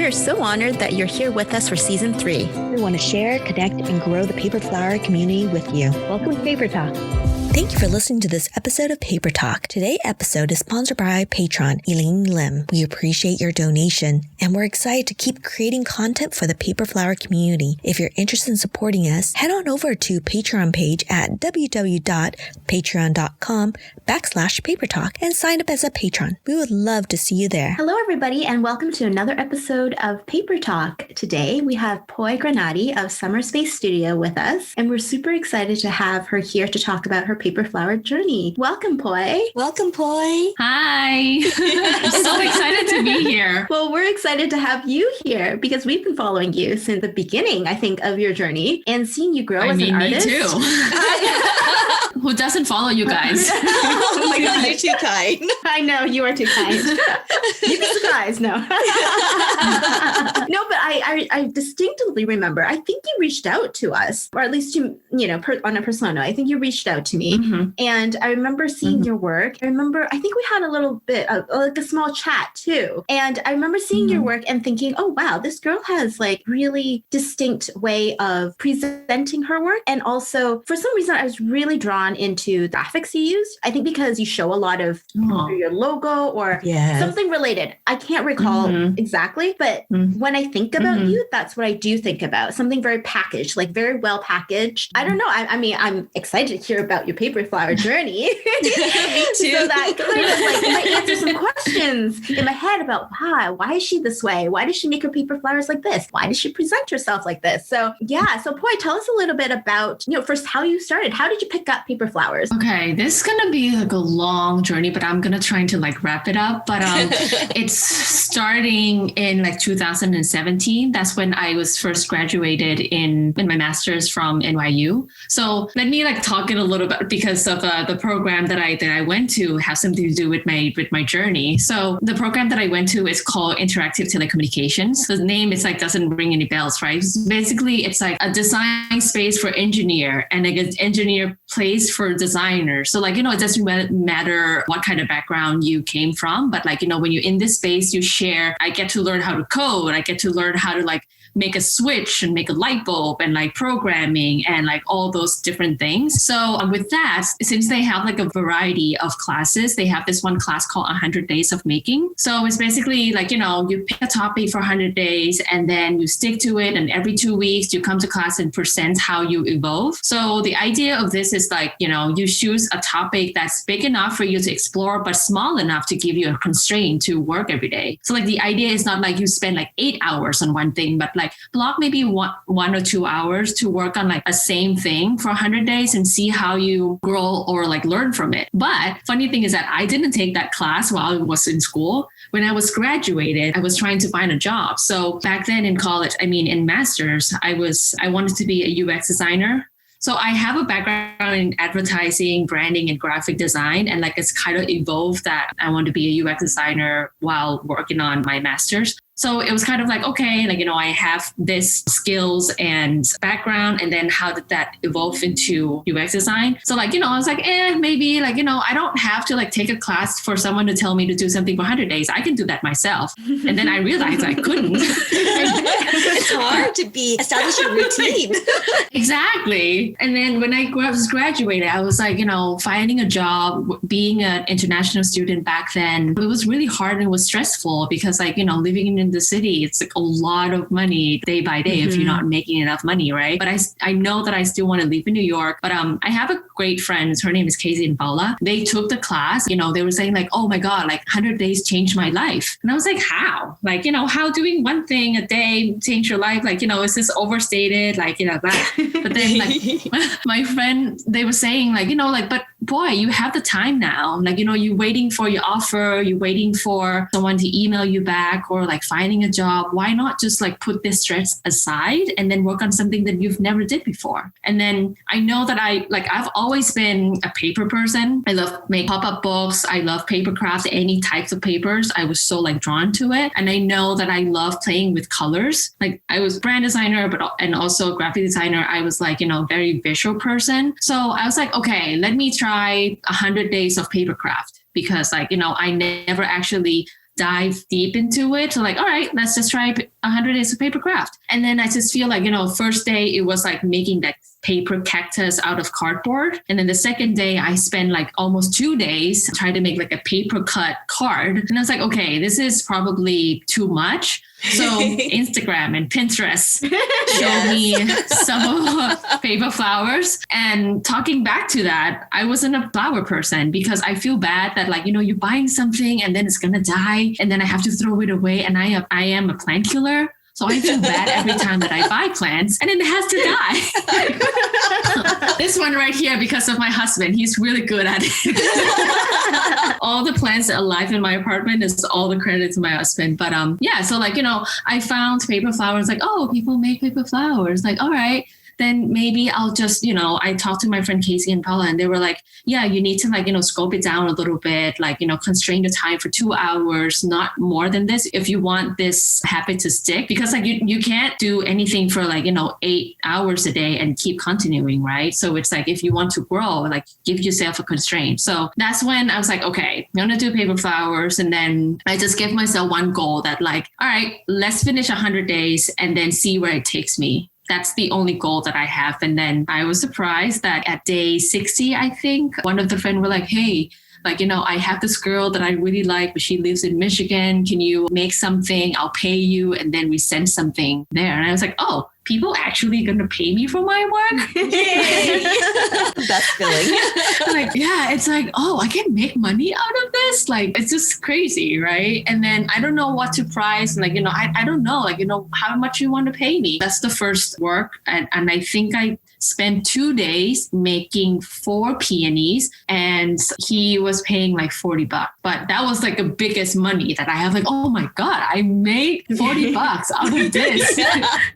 We are so honored that you're here with us for Season 3. We want to share, connect, and grow the paper flower community with you. Welcome to Paper Talk. Thank you for listening to this episode of Paper Talk. Today's episode is sponsored by our patron, Elaine Lim. We appreciate your donation, and we're excited to keep creating content for the paper flower community. If you're interested in supporting us, head on over to Patreon page at www.patreon.com/papertalk and sign up as a patron. We would love to see you there. Hello, everybody, and welcome to another episode of Paper Talk. Today, we have Poy Granati of Summer Space Studio with us, and we're super excited to have her here to talk about her paper flower journey. Welcome, Poy. Welcome, Poy. Hi. I'm so excited to be here. Well, we're excited to have you here because we've been following you since the beginning, I think, of your journey and seeing you grow as an artist. Me too. Who doesn't follow you guys? Oh my God, you're too kind. I know, you are too kind. You'd be surprised, no. No, but I distinctly remember, I think you reached out to us, or at least to, on a personal note, I think you reached out to me. Mm-hmm. And I remember seeing your work. I think we had a little bit of like a small chat too. And I remember seeing your work and thinking, oh, wow, this girl has like really distinct way of presenting her work. And also for some reason, I was really drawn into the graphics you used. I think because you show a lot of your logo or something related. I can't recall exactly, but when I think about you, that's what I do think about. Something very packaged, like very well packaged. I don't know. I mean, I'm excited to hear about your paper flower journey. Me too. So that kind of like might answer some questions in my head about why is she this way? Why does she make her paper flowers like this? Why does she present herself like this? So so Poy, tell us a little bit about, first how you started. How did you pick up paper flowers? Okay, this is gonna be like a long journey, but I'm gonna try to like wrap it up. But it's starting in like 2017. That's when I was first graduated in my master's from NYU. So let me like talk it a little bit because of the program that I went to has something to do with my journey. So the program that I went to is called Interactive Telecommunications. The name is like doesn't ring any bells, right? Basically, it's like a design space for engineer and like an engineer place for designers. So like, it doesn't matter what kind of background you came from, but like, when you're in this space, you share, I get to learn how to code. I get to learn how to like make a switch and make a light bulb and like programming and like all those different things. So with that, since they have like a variety of classes, they have this one class called 100 Days of Making. So it's basically like, you pick a topic for 100 days and then you stick to it. And every 2 weeks you come to class and present how you evolve. So the idea of this is like, you choose a topic that's big enough for you to explore, but small enough to give you a constraint to work every day. So like the idea is not like you spend like 8 hours on one thing, but like block maybe one or 2 hours to work on like a same thing for 100 days and see how you grow or like learn from it. But funny thing is that I didn't take that class while I was in school. When I was graduated, I was trying to find a job. So back then in college, in master's, I wanted to be a UX designer. So I have a background in advertising, branding, and graphic design. And like it's kind of evolved that I want to be a UX designer while working on my master's. So it was kind of like, okay, like, I have this skills and background, and then how did that evolve into UX design? So like, I was like, maybe like, I don't have to like take a class for someone to tell me to do something for 100 days. I can do that myself. And then I realized I couldn't. It's hard to establish a routine. Exactly. And then when I was graduated, I was like, finding a job, being an international student back then, it was really hard and it was stressful because like, living in the city, it's like a lot of money day by day if you're not making enough money, right? But I know that I still want to live in New York. But I have a great friend, her name is Casey and Paula. They took the class, they were saying like, oh my God, like 100 days changed my life. And I was like, how? Like, how doing one thing a day change your life? Like, is this overstated? Like, that. But then like my friend, they were saying like, but boy, you have the time now. Like, you're waiting for your offer, you're waiting for someone to email you back or like finding a job. Why not just like put this stress aside and then work on something that you've never did before? And then I know that I've always been a paper person. I love make pop-up books. I love paper crafts, any types of papers. I was so like drawn to it. And I know that I love playing with colors. Like I was brand designer, and also graphic designer. I was like, very visual person. So I was like, okay, let me try 100 days of paper craft because like, I never actually dive deep into it. So like, all right, let's just try 100 days of paper craft. And then I just feel like, first day it was like making that paper cactus out of cardboard. And then the second day I spent like almost 2 days trying to make like a paper cut card. And I was like, okay, this is probably too much. So Instagram and Pinterest showed me some paper flowers. And talking back to that, I wasn't a flower person because I feel bad that like, you're buying something and then it's going to die and then I have to throw it away. And I am a plant killer. So I feel bad every time that I buy plants and then it has to die. This one right here, because of my husband, he's really good at it. All the plants alive in my apartment is all the credit to my husband. But so like, I found paper flowers like, oh, people make paper flowers. Like, all right. Then maybe I'll just, I talked to my friend Casey and Paula and they were like, yeah, you need to like, scope it down a little bit, like, constrain the time for 2 hours, not more than this if you want this habit to stick. Because like you can't do anything for like, 8 hours a day and keep continuing, right? So it's like, if you want to grow, like give yourself a constraint. So that's when I was like, okay, I'm going to do paper flowers. And then I just gave myself one goal that like, all right, let's finish 100 days and then see where it takes me. That's the only goal that I have. And then I was surprised that at day 60, I think, one of the friends were like, hey, like, I have this girl that I really like, but she lives in Michigan. Can you make something? I'll pay you. And then we send something there. And I was like, oh, people actually going to pay me for my work? Yay! Best feeling. Like, yeah, it's like, oh, I can make money out of this. Like, it's just crazy, right? And then I don't know what to price. Like, I don't know, like, how much you want to pay me. That's the first work. And I think I spent 2 days making 4 peonies and he was paying like $40. But that was like the biggest money that I have. Like, oh my God, I made $40 out of this.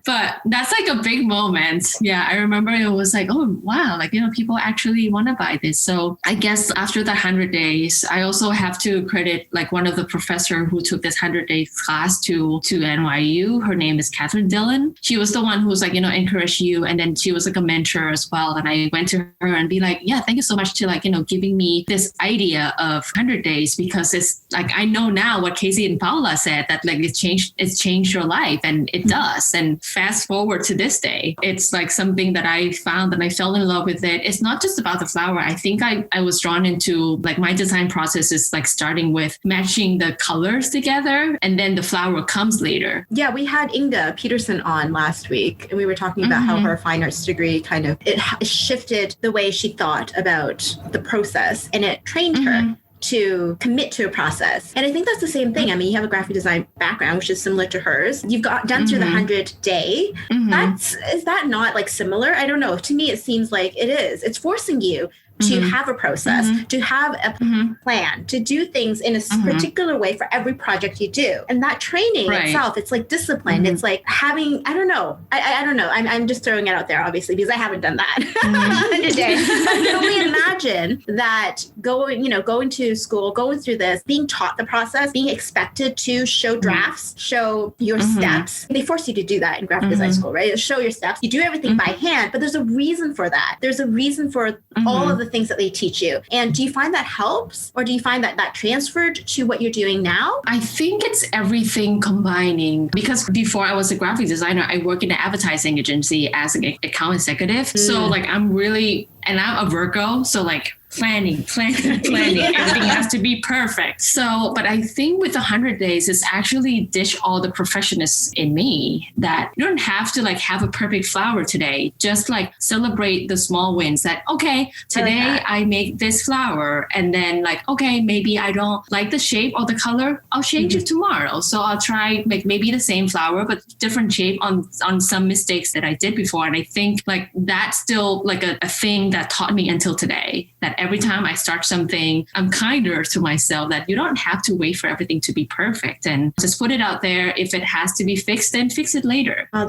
But that's like a big moment. Yeah, I remember it was like, oh, wow, like, people actually want to buy this. So I guess after the 100 days, I also have to credit like one of the professor who took this 100-day class to NYU. Her name is Catherine Dillon. She was the one who was like, encouraged you. And then she was like a mentor as well. And I went to her and be like, yeah, thank you so much to like, giving me this idea of 100 days, because it's like, I know now what Casey and Paula said, that like it's changed your life, and it does. And fast forward to this day, it's like something that I found and I fell in love with it. It's not just about the flower. I think I was drawn into like my design process is like starting with matching the colors together and then the flower comes later. Yeah, we had Inga Peterson on last week and we were talking about how her fine arts degree kind of, it shifted the way she thought about the process, and it trained her to commit to a process. And I think that's the same thing. I mean, you have a graphic design background, which is similar to hers. You've got done through the 100 day. Is that not like similar? I don't know. To me, it seems like it is. It's forcing you to have a process, to have a plan, to do things in a particular way for every project you do. And that training itself, it's like discipline. It's like having, I don't know. I don't know. I'm just throwing it out there, obviously, because I haven't done that today. But I can only imagine that going to school, going through this, being taught the process, being expected to show drafts, show your steps. They force you to do that in graphic design school, right? Show your steps. You do everything by hand, but there's a reason for that. There's a reason for all of the things that they teach you. And do you find that helps, or do you find that transferred to what you're doing now? I think it's everything combining, because before I was a graphic designer, I worked in an advertising agency as an account executive. So like I'm a Virgo. So like planning. Everything has to be perfect. So, but I think with 100 days, it's actually ditch all the perfectionists in me, that you don't have to like have a perfect flower today. Just like celebrate the small wins, that, okay, today I make this flower, and then like, okay, maybe I don't like the shape or the color. I'll change it tomorrow. So I'll try make maybe the same flower, but different shape on some mistakes that I did before. And I think like that's still like a thing that taught me until today, that every time I start something, I'm kinder to myself, that you don't have to wait for everything to be perfect, and just put it out there. If it has to be fixed, then fix it later. Oh,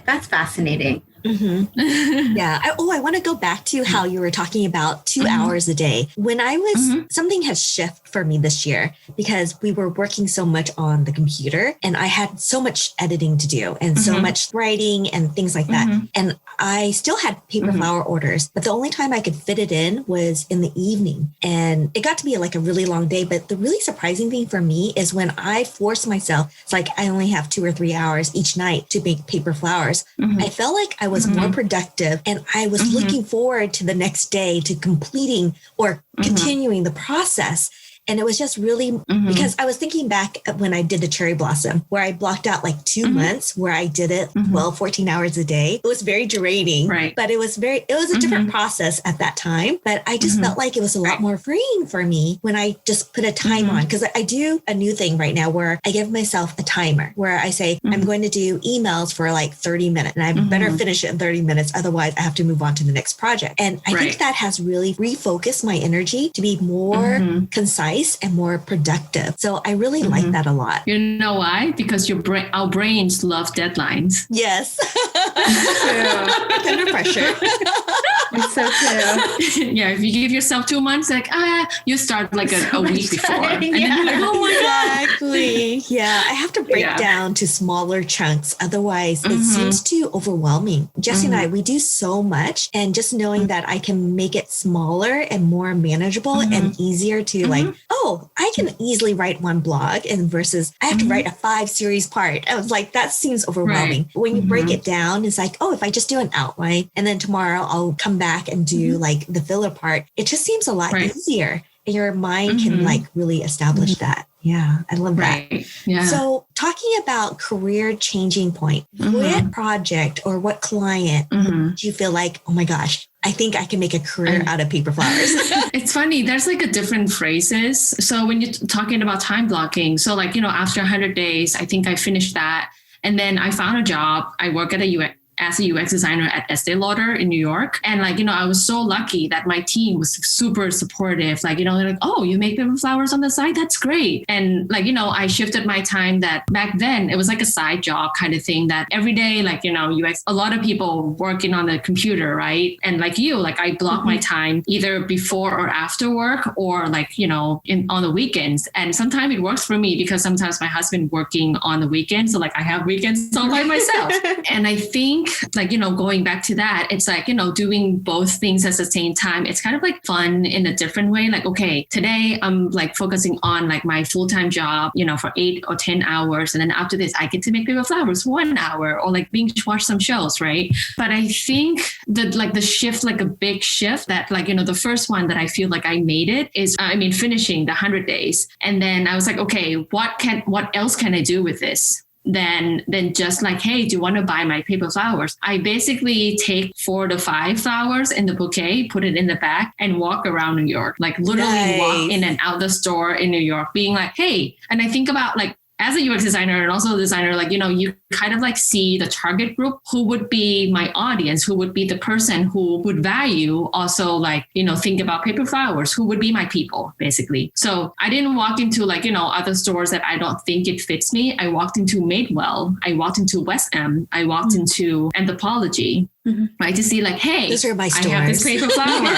that's fascinating. Yeah. I want to go back to how you were talking about 2 hours a day. When I was, something has shifted for me this year, because we were working so much on the computer and I had so much editing to do and so much writing and things like that. And I still had paper flower orders, but the only time I could fit it in was in the evening. And it got to be like a really long day. But the really surprising thing for me is when I forced myself, it's like I only have 2 or 3 hours each night to make paper flowers. I felt like I was more productive, and I was looking forward to the next day to completing or continuing the process. And it was just really because I was thinking back at when I did the cherry blossom, where I blocked out like 2 months where I did it 14 hours a day. It was very draining, but it was a different process at that time. But I just felt like it was a lot more freeing for me when I just put a time on, because I do a new thing right now where I give myself a timer where I say, I'm going to do emails for like 30 minutes and I better finish it in 30 minutes. Otherwise I have to move on to the next project. And I think that has really refocused my energy to be more concise and more productive. So I really like that a lot. You know why? Because our brains love deadlines. Yes. True. Under pressure. It's so true. Yeah, if you give yourself 2 months, like you start like a week before. And then you're like, oh my God. Exactly. Yeah. I have to break down to smaller chunks. Otherwise it seems too overwhelming. Jesse and I, we do so much, and just knowing that I can make it smaller and more manageable and easier to like, oh, I can easily write one blog and versus I have to write a 5 series part. I was like, that seems overwhelming. When you break it down, it's like, oh, if I just do an outline and then tomorrow I'll come back and do like the filler part, it just seems a lot easier. And your mind can like really establish that. Yeah, I love that. Yeah. So talking about career changing point, what project or what client do you feel like, oh my gosh, I think I can make a career out of paper flowers? It's funny. There's like a different phrases. So when you're talking about time blocking, so like, after 100 days, I think I finished that. And then I found a job. I work at as a UX designer at Estee Lauder in New York. And like, I was so lucky that my team was super supportive. Like, they're like, oh, you make paper flowers on the side? That's great. And like, I shifted my time that back then it was like a side job kind of thing that every day, like, UX, a lot of people working on the computer, right? And like I block my time either before or after work or like, on the weekends. And sometimes it works for me because sometimes my husband working on the weekends. So like I have weekends all by myself. And I think like, going back to that, it's like, doing both things at the same time. It's kind of like fun in a different way. Like, okay, today I'm like focusing on like my full-time job, for 8 or 10 hours. And then after this, I get to make paper flowers for 1 hour or like binge watch some shows, right? But I think that like the shift, like a big shift that like, the first one that I feel like I made it is, finishing the 100 days. And then I was like, okay, what else can I do with this? Then just like, hey, do you want to buy my paper flowers? I basically take 4 to 5 flowers in the bouquet, put it in the bag and walk around New York, like literally walk in and out the store in New York being like, hey, and I think about like, as a UX designer and also a designer, like, you kind of like see the target group, who would be my audience, who would be the person who would value also like, think about paper flowers, who would be my people basically. So I didn't walk into like, other stores that I don't think it fits me. I walked into Madewell. I walked into West End. I walked into Anthropology. Right, to see like, hey, those are my stores. I have this paper flower.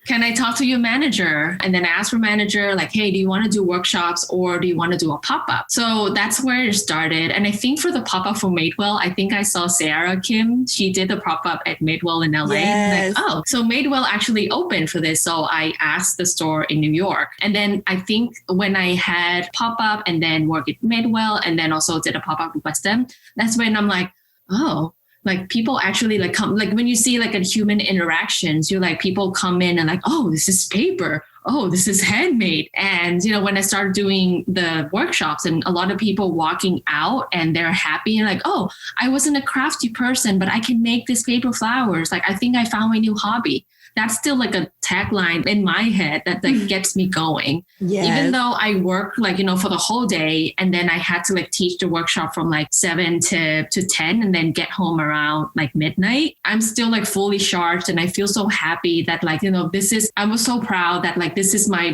Can I talk to your manager? And then I asked for manager, like, hey, do you want to do workshops or do you want to do a pop-up? So that's where it started. And I think for the pop-up for Madewell, I think I saw Sarah Kim. She did the pop-up at Madewell in LA. Yes. Like, oh, so Madewell actually opened for this. So I asked the store in New York. And then I think when I had pop-up and then work at Madewell and then also did a pop-up with West End, that's when I'm like, oh, like people actually like come, like when you see like a human interactions, you're like, people come in and like, oh, this is paper. Oh, this is handmade. And, when I started doing the workshops and a lot of people walking out and they're happy and like, oh, I wasn't a crafty person, but I can make this paper flowers. Like, I think I found my new hobby. That's still like a tagline in my head that like gets me going. Yes. Even though I work like, for the whole day and then I had to like teach the workshop from like 7 to 10 and then get home around like midnight, I'm still like fully charged. And I feel so happy that like, I was so proud that like,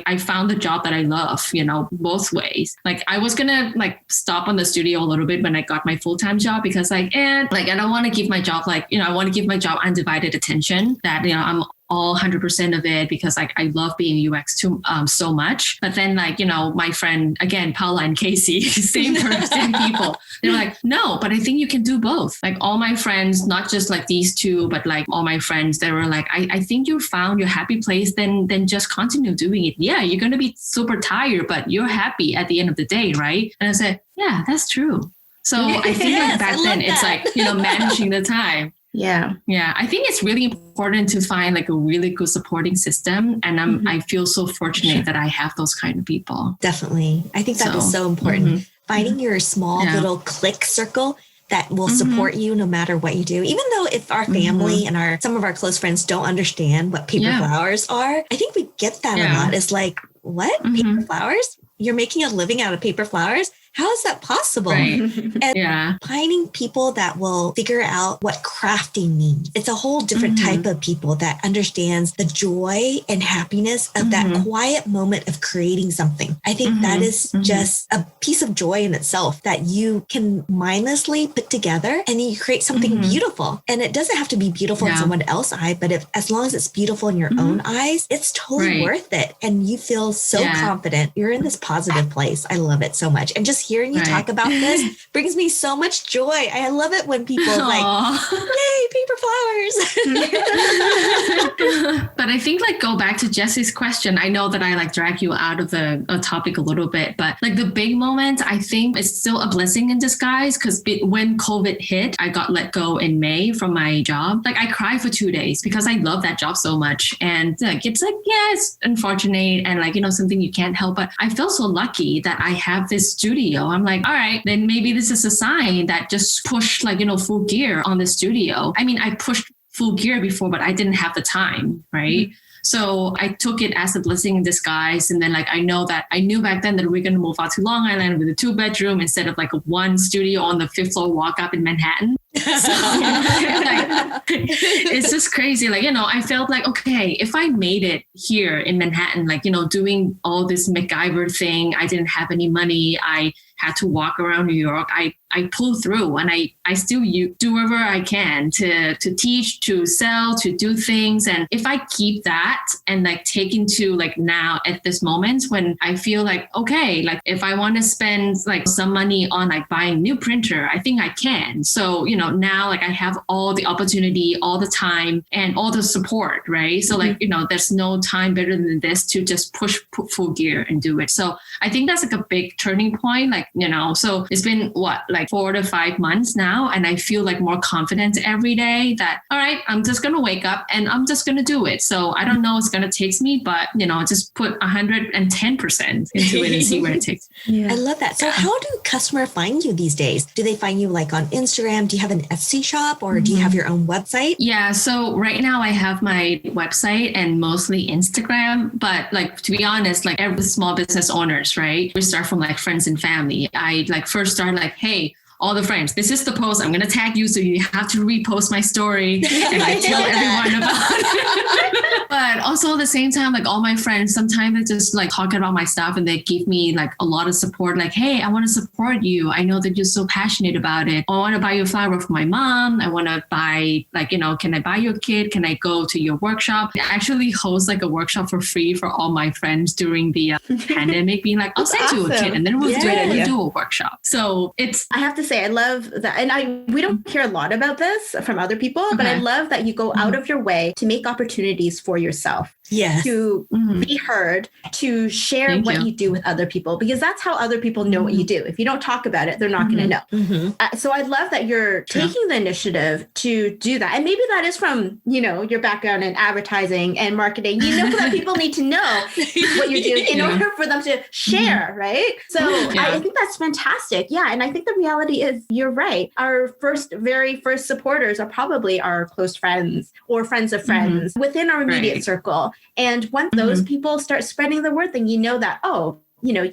I found the job that I love, both ways. Like I was going to like stop on the studio a little bit when I got my full-time job because like, I don't want to give my job like, I want to give my job undivided attention that, I'm all 100% of it because like I love being UX too so much. But then like, you know, my friend, again, Paula and Casey, same people, they're like, no, but I think you can do both. Like all my friends, not just like these two, but like all my friends, they were like, I think you found your happy place, then just continue doing it. Yeah, you're going to be super tired, but you're happy at the end of the day, right? And I said, yeah, that's true. So I think like back then it's like, you know, managing the time. Yeah. I think it's really important to find like a really good supporting system. And I feel so fortunate that I have those kind of people. Definitely. I think that is so important. Finding your small little click circle that will support you no matter what you do. Even though if our family and some of our close friends don't understand what paper flowers are, I think we get that a lot. It's like, what? Paper flowers? You're making a living out of paper flowers? How is that possible? Right. And finding people that will figure out what crafting means. It's a whole different type of people that understands the joy and happiness of that quiet moment of creating something. I think that is just a piece of joy in itself that you can mindlessly put together and then you create something beautiful. And it doesn't have to be beautiful in someone else's eye, but as long as it's beautiful in your own eyes, it's totally worth it. And you feel so confident. You're in this positive place. I love it so much. And just hearing you talk about this brings me so much joy. I love it when people like, yay, paper flowers. But I think like go back to Jesse's question. I know that I like drag you out of the topic a little bit, but like the big moment, I think it's still a blessing in disguise because when COVID hit, I got let go in May from my job. Like I cried for 2 days because I love that job so much. And like, it's like, yeah, it's unfortunate and like, you know, something you can't help. But I feel so lucky that I have this studio. I'm like, all right, then maybe this is a sign that just push like, you know, full gear on the studio. I mean, I pushed full gear before, but I didn't have the time, right? So I took it as a blessing in disguise. And then like, I knew back then that we're going to move out to Long Island with a 2-bedroom instead of like a 1 studio on the 5th floor walk up in Manhattan. So like, it's just crazy. Like, you know, I felt like, okay, if I made it here in Manhattan, like, you know, doing all this MacGyver thing, I didn't have any money. I had to walk around New York. I pull through and I still do whatever I can to teach, to sell, to do things. And if I keep that and like take into like now at this moment when I feel like, okay, like if I want to spend like some money on like buying new printer, I think I can. So, you know, now like I have all the opportunity, all the time and all the support, right? So like, you know, there's no time better than this to just put full gear and do it. So I think that's like a big turning point, like, you know, so it's been like 4 to 5 months now. And I feel like more confident every day that, all right, I'm just going to wake up and I'm just going to do it. So I don't know what's going to take me, but, you know, just put 110% into it and see where it takes me. I love that. So how do customers find you these days? Do they find you like on Instagram? Do you have an Etsy shop or do you have your own website? Yeah. So right now I have my website and mostly Instagram, but like, to be honest, like every small business owners, right? We start from like friends and family. I like first start like, hey, all the friends, this is the post. I'm going to tag you. So you have to repost my story and I tell everyone about it. But also at the same time, like all my friends, sometimes they just like talk about my stuff and they give me like a lot of support. Like, hey, I want to support you. I know that you're so passionate about it. I want to buy you a flower for my mom. I want to buy like, you know, can I buy your kid? Can I go to your workshop? I actually host like a workshop for free for all my friends during the pandemic, being like, I'll send you a kid and then we'll do it and we'll do a workshop. So I have to say, I love that. And we don't hear a lot about this from other people, but I love that you go out of your way to make opportunities for yourself. Yes. To be heard, to share what you do with other people, because that's how other people know what you do. If you don't talk about it, they're not going to know. So I love that you're taking the initiative to do that. And maybe that is from, you know, your background in advertising and marketing. You know that people need to know what you're doing in order for them to share, right? So I think that's fantastic. Yeah. And I think the reality is you're right. Our very first supporters are probably our close friends or friends of friends within our immediate circle. And when those people start spreading the word, then you know that, oh, you know,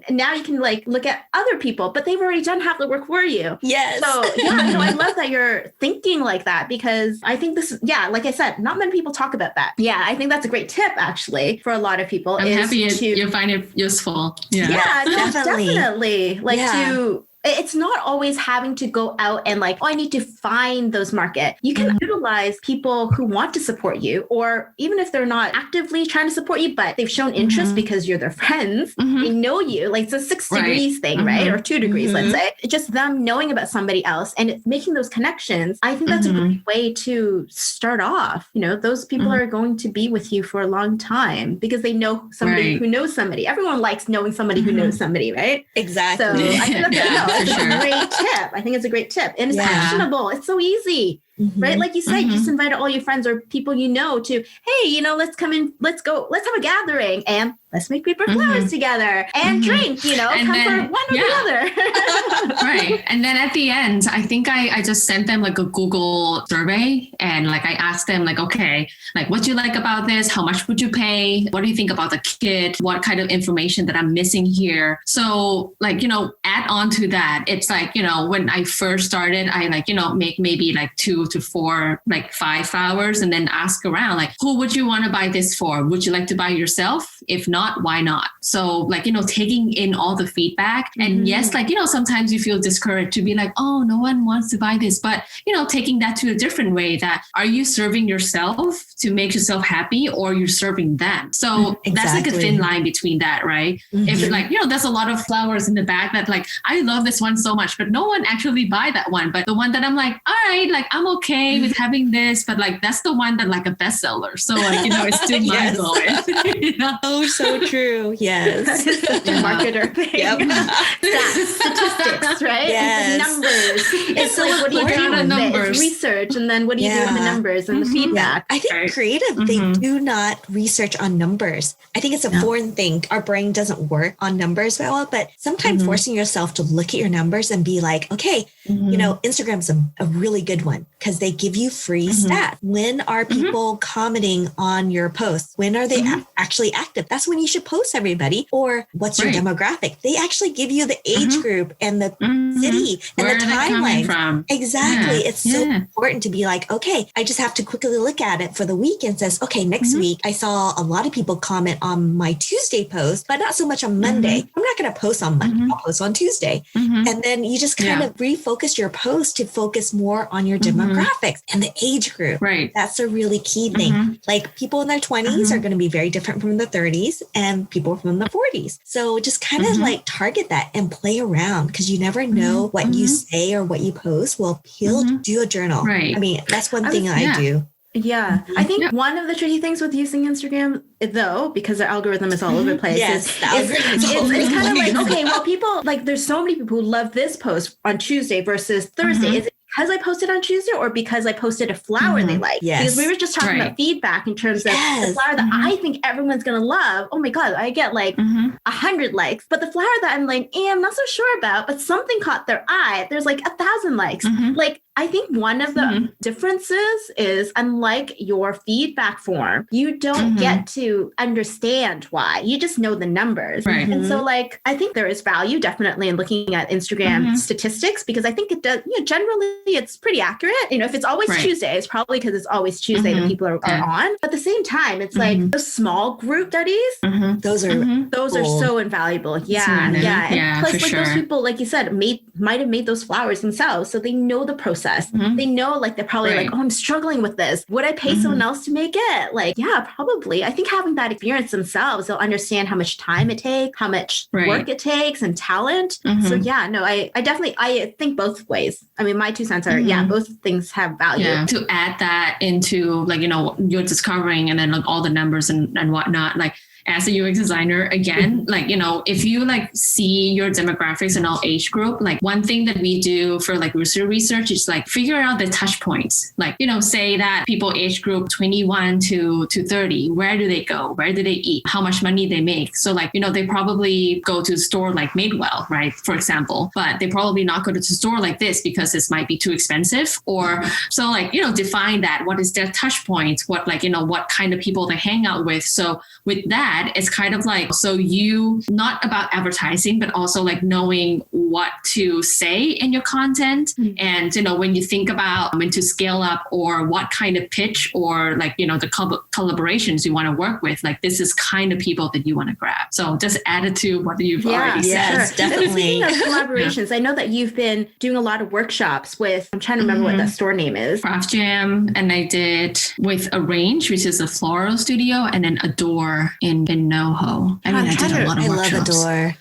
now you can like look at other people, but they've already done half the work for you. Yes. So I love that you're thinking like that, because I think this is, like I said, not many people talk about that. Yeah. I think that's a great tip actually for a lot of people. I'm happy you find it useful. Yeah, definitely. Like to it's not always having to go out and like, oh, I need to find those market. You can utilize people who want to support you, or even if they're not actively trying to support you, but they've shown interest because you're their friends, they know you. Like it's a 6 degrees thing, right? Or 2 degrees, let's say. Just them knowing about somebody else and making those connections. I think that's a great way to start off. You know, those people are going to be with you for a long time because they know somebody who knows somebody. Everyone likes knowing somebody who knows somebody, right? Exactly. So I think that's a great tip. I think it's a great tip. And it's actionable. It's so easy. Right? Like you said, you just invited all your friends or people you know to, hey, you know, let's come in, let's go, let's have a gathering and let's make paper flowers together and drink, you know, and come then, for one or the other. Right. And then at the end, I think I just sent them like a Google survey and like I asked them like, okay, like what do you like about this? How much would you pay? What do you think about the kit? What kind of information that I'm missing here? So like, you know, add on to that. It's like, you know, when I first started, I like, you know, make maybe like 2 to 4, like 5 flowers and then ask around like, who would you want to buy this for? Would you like to buy yourself? If not, why not? So like, you know, taking in all the feedback and yes, like, you know, sometimes you feel discouraged to be like, oh, no one wants to buy this, but, you know, taking that to a different way that are you serving yourself to make yourself happy or you're serving them? So that's like a thin line between that, right? If like, you know, there's a lot of flowers in the bag that like, I love this one so much, but no one actually buy that one. But the one that I'm like, all right, like I'm okay with having this, but like, that's the one that like a bestseller. So like, you know, it's still mind blowing. You know? Oh, so true. Yes. That is such a marketer thing. Stats, statistics, right? Yes. Numbers. It's so like, what do you do with it? It's research. And then what do you do with the numbers and the feedback? I think creative, they do not research on numbers. I think it's a foreign thing. Our brain doesn't work on numbers very well, but sometimes forcing yourself to look at your numbers and be like, okay, you know, Instagram's a really good one because they give you free stats. When are people commenting on your posts? When are they actually active? That's when you should post everybody. Or what's your demographic? They actually give you the age group and the city and where the timeline. Exactly. It's so important to be like, okay, I just have to quickly look at it for the week and says, okay, next week I saw a lot of people comment on my Tuesday post, but not so much on Monday. I'm not going to post on Monday. I'll post on Tuesday. And then you just kind of refocus your post to focus more on your demographics and the age group. Right. That's a really key thing. Like people in their 20s are going to be very different from the 30s and people from the 40s. So just kind of like target that and play around because you never know what you say or what you post will appeal to do a journal. Right. I mean, that's one thing I do. Yeah. I think one of the tricky things with using Instagram, though, because the algorithm is all over the place, it's kind of like, okay, well, people, like, there's so many people who love this post on Tuesday versus Thursday. Is it because I posted on Tuesday or because I posted a flower they like? Because we were just talking about feedback in terms of the flower that I think everyone's going to love. Oh my God, I get like 100 likes. But the flower that I'm like, I'm not so sure about, but something caught their eye. There's like 1,000 likes. Like, I think one of the differences is, unlike your feedback form, you don't get to understand why. You just know the numbers. Right. And so, like, I think there is value definitely in looking at Instagram statistics because I think it does, you know, generally it's pretty accurate. You know, if it's always Tuesday, it's probably because it's always Tuesday that people are on. But at the same time, it's like those small group studies. Those are so invaluable. Yeah. And plus, like those people, like you said, might have made those flowers themselves. So they know the process. They know, like, they're probably like, oh, I'm struggling with this. Would I pay someone else to make it? Like, yeah, probably. I think having that experience themselves, they'll understand how much time it takes, how much work it takes and talent. So yeah, no, I definitely, I think both ways. I mean, my 2 cents are, both things have value. Yeah. To add that into, like, you know, you're discovering and then like all the numbers and whatnot, like, as a UX designer, again, like, you know, if you like see your demographics and all age group, like one thing that we do for like user research is like figure out the touch points. Like, you know, say that people age group 21 to 30, where do they go? Where do they eat? How much money they make? So like, you know, they probably go to a store like Madewell, right? For example, but they probably not go to a store like this because this might be too expensive. Or so like, you know, define that. What is their touch points? What like, you know, what kind of people they hang out with? So with that, it's kind of like, so you, not about advertising, but also like knowing what to say in your content. And, when you think about when to scale up or what kind of pitch or like, the collaborations you want to work with, like this is kind of people that you want to grab. So just add it to what you've already said. Yes, definitely. And speaking of collaborations, I know that you've been doing a lot of workshops with, I'm trying to remember what that store name is. Craft Jam, and I did with Arrange, which is a floral studio, and then Adore in NoHo. I did a lot of workshops. I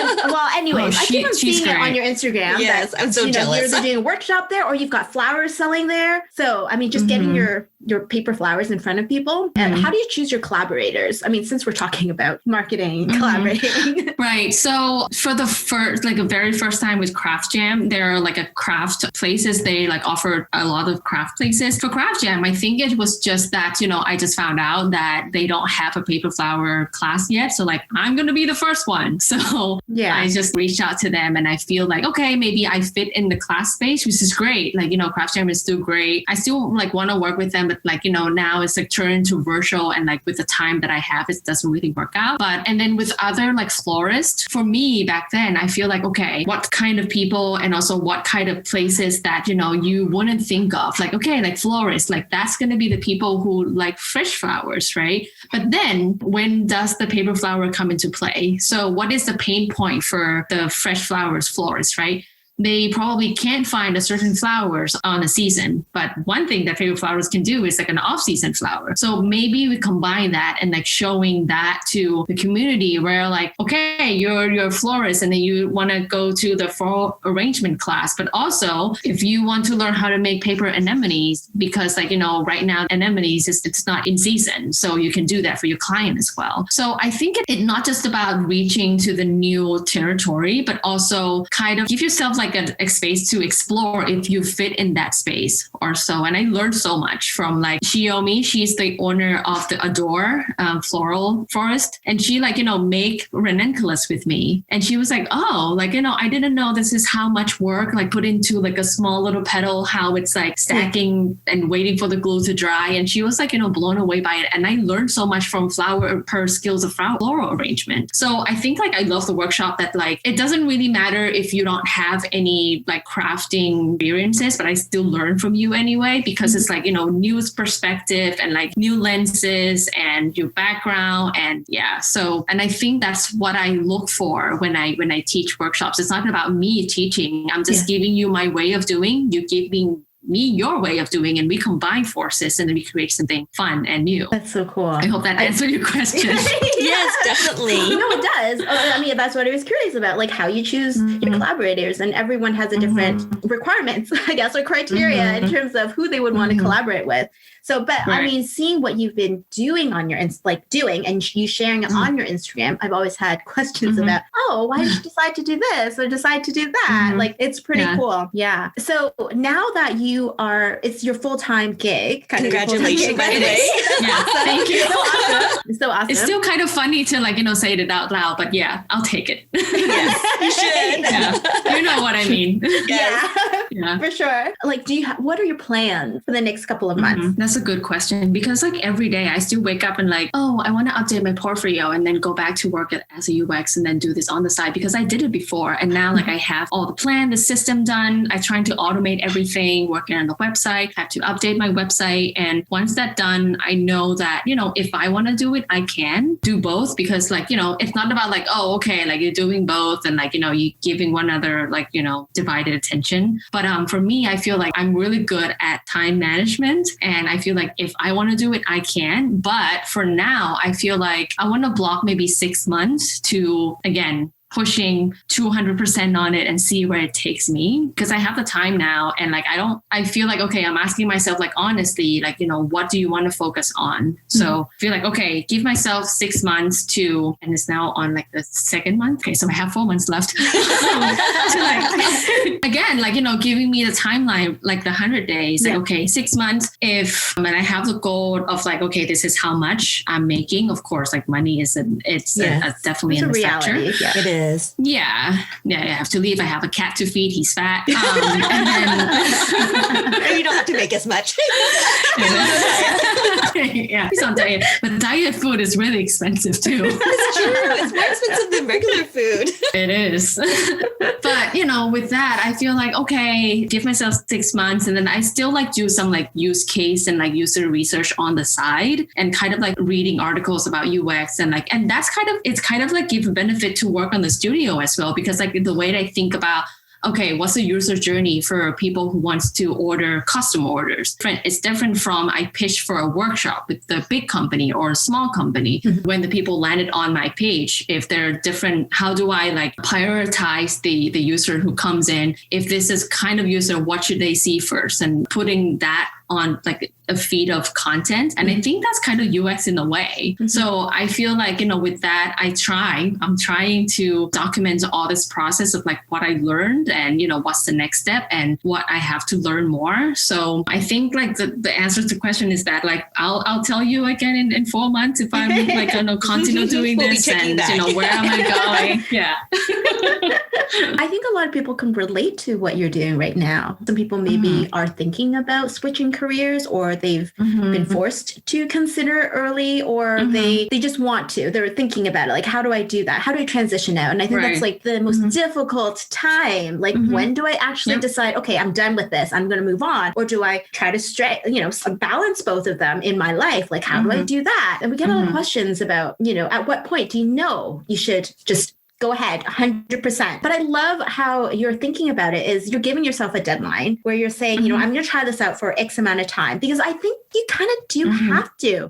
love Adore. Anyways, I keep on seeing it on your Instagram. Yes, I'm so jealous. You're either doing a workshop there or you've got flowers selling there. So, just getting your paper flowers in front of people. And how do you choose your collaborators? Since we're talking about marketing, collaborating. Right. So for the very first time with Craft Jam, there are like a craft places. They like offer a lot of craft places. For Craft Jam, I think it was just that, I just found out that they don't have a paper flower class yet. So like, I'm going to be the first one. So I just reached out to them and I feel like, okay, maybe I fit in the class space, which is great. Like, Craft Jam is still great. I still like want to work with them, but like, now it's like turned to virtual and like with the time that I have, it doesn't really work out. And then with other like florists, for me back then, I feel like, okay, what kind of people and also what kind of places that, you wouldn't think of, like, okay, like florists, like that's going to be the people who like fresh flowers, right? But then when does the paper flower come into play? So what is the pain point for the fresh flowers florists, right? They probably can't find a certain flowers on a season. But one thing that paper flowers can do is like an off-season flower. So maybe we combine that and like showing that to the community where like, okay, you're a florist and then you want to go to the floral arrangement class. But also if you want to learn how to make paper anemones, because like, right now anemones it's not in season. So you can do that for your client as well. So I think it's not just about reaching to the new territory, but also kind of give yourself like a space to explore if you fit in that space or so. And I learned so much from like Shiomi. She's the owner of the Adore floral forest. And she like, make ranunculus with me. And she was like, oh, like, I didn't know this is how much work like put into like a small little petal, how it's like stacking and waiting for the glue to dry. And she was like, blown away by it. And I learned so much from her skills of floral arrangement. So I think like I love the workshop that like, it doesn't really matter if you don't have any like crafting experiences, but I still learn from you anyway, because it's like, new perspective and like new lenses and your background. And and I think that's what I look for when I teach workshops. It's not about me teaching. I'm just giving you my way of doing, you giving me your way of doing, and we combine forces and then we create something fun and new. That's so cool. I hope that answered your question. Yes, definitely. No, it does. That's what I was curious about, like how you choose your collaborators, and everyone has a different requirements, I guess, or criteria in terms of who they would want to collaborate with. So, but seeing what you've been doing on your, doing and you sharing it on your Instagram, I've always had questions about, why did you decide to do this or decide to do that? Like, it's pretty cool. Yeah. So now that it's your full-time gig. Congratulations, by the way. Thank you. So awesome. It's still kind of funny to like, say it out loud, but I'll take it. Yes, you should. You know what I mean. Yeah, for sure. Like, what are your plans for the next couple of months? That's a good question, because like every day I still wake up and like, I want to update my portfolio and then go back to work as a UX and then do this on the side, because I did it before. And now like I have all the plan, the system done. I'm trying to automate everything, working on the website, have to update my website. And once that's done, I know that, if I want to do it, I can do both, because like, it's not about like, like you're doing both and like, you giving one another like, divided attention. But for me, I feel like I'm really good at time management, and I feel like if I want to do it, I can. But for now, I feel like I want to block maybe 6 months to, again, pushing 200% on it and see where it takes me, because I have the time now. And like, I feel like, okay, I'm asking myself like, honestly, like, what do you want to focus on? So I feel like, okay, give myself 6 months to, and it's now on like the second month. Okay. So I have 4 months left to like, again, like, giving me the timeline, like the 100 days, like, okay, 6 months. If, and I have the goal of like, okay, this is how much I'm making. Of course, like money is definitely in the reality. Yeah. It is. Yeah, I have to leave. I have a cat to feed. He's fat. And then you don't have to make as much. Yeah, he's on diet, but diet food is really expensive too. It's true. It's more expensive than regular food. It is. But, with that, I feel like, okay, give myself 6 months. And then I still like do some like use case and like user research on the side and kind of like reading articles about UX and that's it's kind of like give a benefit to work on the studio as well, because like the way that I think about, okay, what's the user journey for people who wants to order custom orders? It's different from I pitched for a workshop with the big company or a small company. When the people landed on my page, if they're different, how do I like prioritize the user who comes in? If this is kind of user, what should they see first? And putting that on like a feed of content. And I think that's kind of UX in a way. So I feel like, with that, I'm trying to document all this process of like what I learned and, what's the next step and what I have to learn more. So I think like the answer to the question is that like, I'll tell you again in 4 months if I'm like going to continue doing this and, where am I going? Yeah. I think a lot of people can relate to what you're doing right now. Some people maybe are thinking about switching careers, or they've been forced to consider early, or they just want to. They're thinking about it. Like, how do I do that? How do I transition out? And I think that's like the most difficult time. Like, when do I actually decide, okay, I'm done with this, I'm going to move on? Or do I try to balance both of them in my life? Like, how do I do that? And we get a lot of questions about, at what point do you should just go ahead 100%. But I love how you're thinking about it is you're giving yourself a deadline where you're saying, I'm going to try this out for X amount of time, because I think you kind of do have to,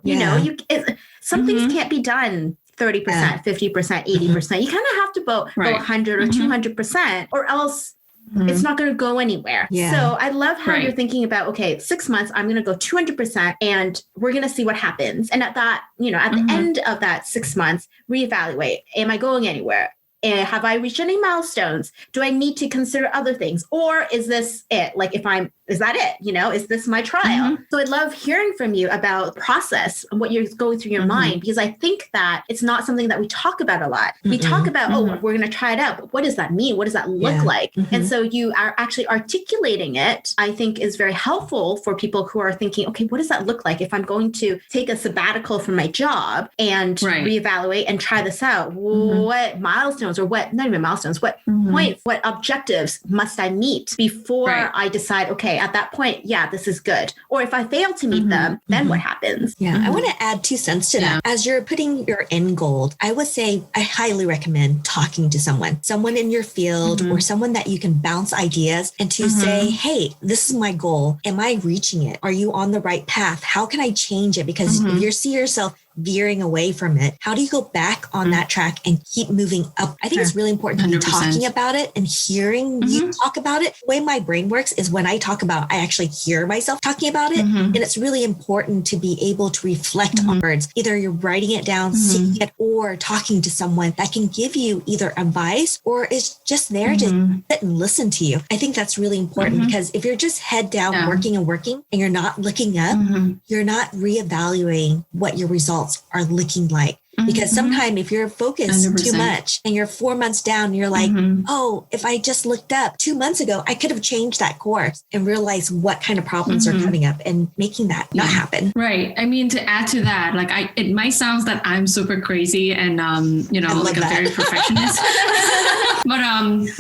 some things can't be done 30%, 50%, 80%. You kind of have to go 100 or 200%, or else it's not going to go anywhere. Yeah. So I love how you're thinking about, okay, 6 months, I'm going to go 200% and we're going to see what happens. And at that, at the end of that 6 months, reevaluate. Am I going anywhere? Have I reached any milestones? Do I need to consider other things? Or is this it? Like, is that it? Is this my trial? So I love hearing from you about the process and what you're going through your mind, because I think that it's not something that we talk about a lot. We talk about, we're going to try it out, but what does that mean? What does that look like? And so you are actually articulating it, I think is very helpful for people who are thinking, okay, what does that look like if I'm going to take a sabbatical from my job and reevaluate and try this out? What milestones, or what points, what objectives must I meet before I decide, okay, at that point, this is good. Or if I fail to meet them, then what happens? Yeah. I want to add 2 cents to that. As you're putting your end goal, I would say I highly recommend talking to someone in your field, or someone that you can bounce ideas and to say, hey, this is my goal. Am I reaching it? Are you on the right path? How can I change it? Because if you see yourself veering away from it, how do you go back on that track and keep moving up? I think it's really important to be talking about it and hearing you talk about it. The way my brain works is when I talk about, I actually hear myself talking about it. And it's really important to be able to reflect on words. Either you're writing it down, seeing it, or talking to someone that can give you either advice or is just there to sit and listen to you. I think that's really important, because if you're just head down working and you're not looking up, you're not reevaluating what your results are looking like. Because sometimes if you're focused 100%. Too much and you're 4 months down, you're like, oh, if I just looked up 2 months ago, I could have changed that course and realized what kind of problems are coming up and making that not happen. Right. I mean, to add to that, like it might sound that I'm super crazy and, like a very perfectionist. But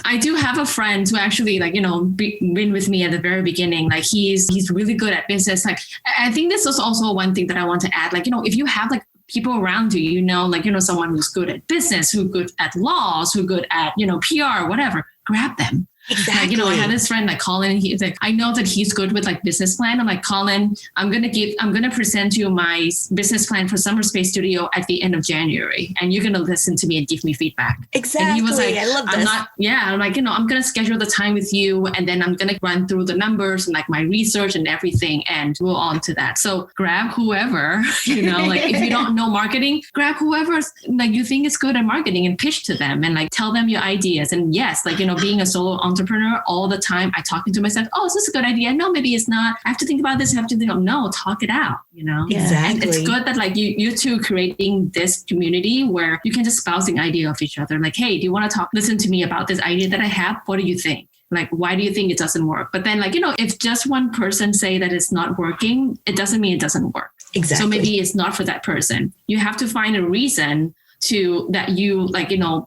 I do have a friend who actually been with me at the very beginning. Like he's really good at business. Like I think this is also one thing that I want to add. Like, if you have people around you, someone who's good at business, who's good at laws, who's good at, PR, whatever, grab them. Exactly. I had this friend Colin, he's like, I know that he's good with business plan. I'm like, Colin, I'm going to present you my business plan for Summer Space Studio at the end of January. And you're going to listen to me and give me feedback. Exactly. And he was like, I love this. I'm like, I'm going to schedule the time with you. And then I'm going to run through the numbers and my research and everything and go on to that. So grab whoever, if you don't know marketing, grab whoever you think is good at marketing and pitch to them and tell them your ideas. And yes, being a solo entrepreneur all the time, I talking to myself, oh, is this a good idea? No, maybe it's not. I have to think about this. I have to think of, no, talk it out, Exactly. And it's good that you two creating this community where you can just spouse an idea of each other. Like, hey, do you want to listen to me about this idea that I have? What do you think? Like, why do you think it doesn't work? But then if just one person say that it's not working, it doesn't mean it doesn't work. Exactly. So maybe it's not for that person. You have to find a reason that you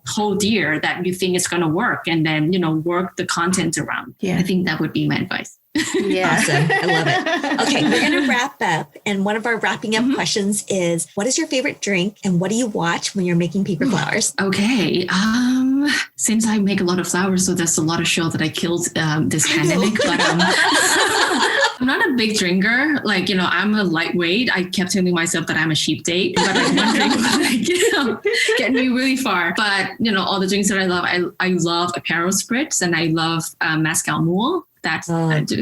hold dear, that you think it's going to work, and then, work the content around. Yeah. I think that would be my advice. Yeah. Awesome. I love it. Okay, we're going to wrap up. And one of our wrapping up questions is, what is your favorite drink and what do you watch when you're making paper flowers? Okay. Since I make a lot of flowers, so there's a lot of show that I killed this pandemic, but I'm not a big drinker. I'm a lightweight. I kept telling myself that I'm a sheep date, but one drink would get me really far. But all the drinks that I love, I love Aperol Spritz, and I love Mezcal Mule. That's do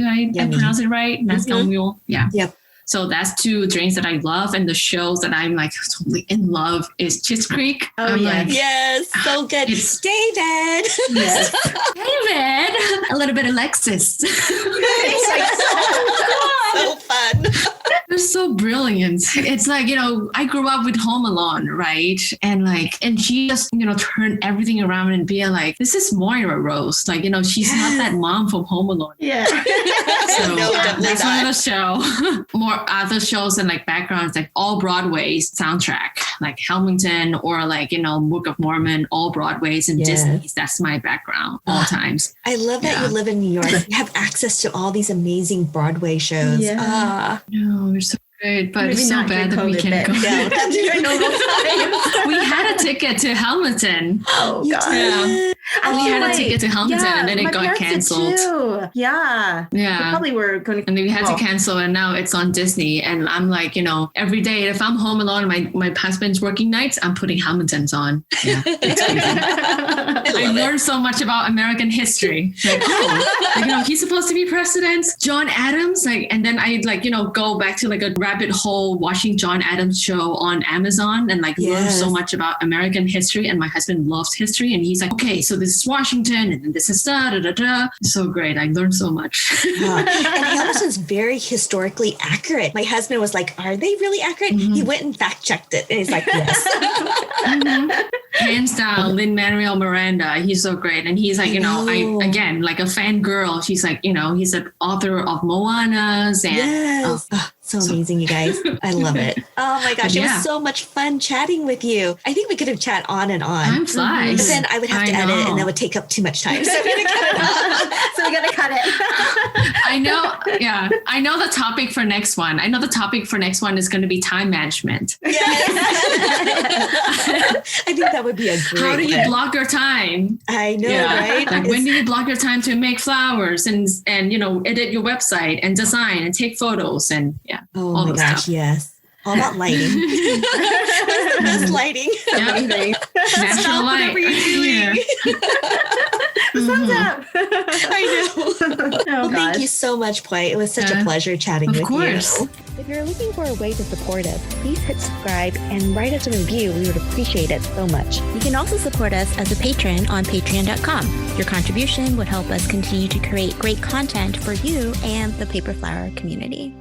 I pronounce it right? Mezcal Mule. Yeah. Yep. So that's two drinks that I love, and the shows that I'm totally in love is Schitt's Creek. Yes, so good. It's David. Yes. David. A little bit of Alexis. So fun. They're so brilliant. It's I grew up with Home Alone, right? And she just, turned everything around and be like, this is Moira Rose. She's not that mom from Home Alone. Yeah. So No, that's not. one of the show. More other shows and backgrounds, all Broadway's soundtrack, like Hamilton or Book of Mormon, all Broadway's and Disney's. That's my background all times. I love that you live in New York. You have access to all these amazing Broadway shows. Yeah. No, they're so great, but Maybe it's so not bad that during we COVID, can't go. but No, that's during normal times. We had a ticket to Hamilton. Oh, You God. did? We had a ticket to Hamilton, and then it my got parents did canceled. too. Yeah. We Yeah. probably were going to. And then we had to cancel, and now it's on Disney. And I'm every day, if I'm home alone, my husband's working nights, I'm putting Hamilton's on. Yeah, it's crazy. I learned so much about American history. He's supposed to be president, John Adams. And then I go back to a rabbit hole watching John Adams show on Amazon and learn so much about American history. And my husband loves history, and he's like, okay, so this is Washington, and then this is da da da da. So great. I learned so much. And Hamilton's very historically accurate. My husband was like, are they really accurate? He went and fact checked it. And he's like, yes. Hands down, Lin-Manuel Miranda. He's so great. And he's I again, a fangirl. She's he's an author of Moana's and Yes. So amazing, you guys. I love it. Oh my gosh. It was so much fun chatting with you. I think we could have chat on and on. Time flies. But then I would have to edit and that would take up too much time. So we gotta cut it. I know. Yeah. I know the topic for next one. I know the topic for next one is going to be time management. Yes. I think that would be a great How do you one. block your time? I know, right? When do you block your time to make flowers and edit your website and design and take photos and Oh all my those gosh, stuff. yes. All about lighting. What's the best lighting? Natural light. Whatever you're doing. Thumbs up. I know. Well, thank you so much, Poy. It was such a pleasure chatting with course. you. If you're looking for a way to support us, please hit subscribe and write us a review. We would appreciate it so much. You can also support us as a patron on patreon.com. Your contribution would help us continue to create great content for you and the paper flower community.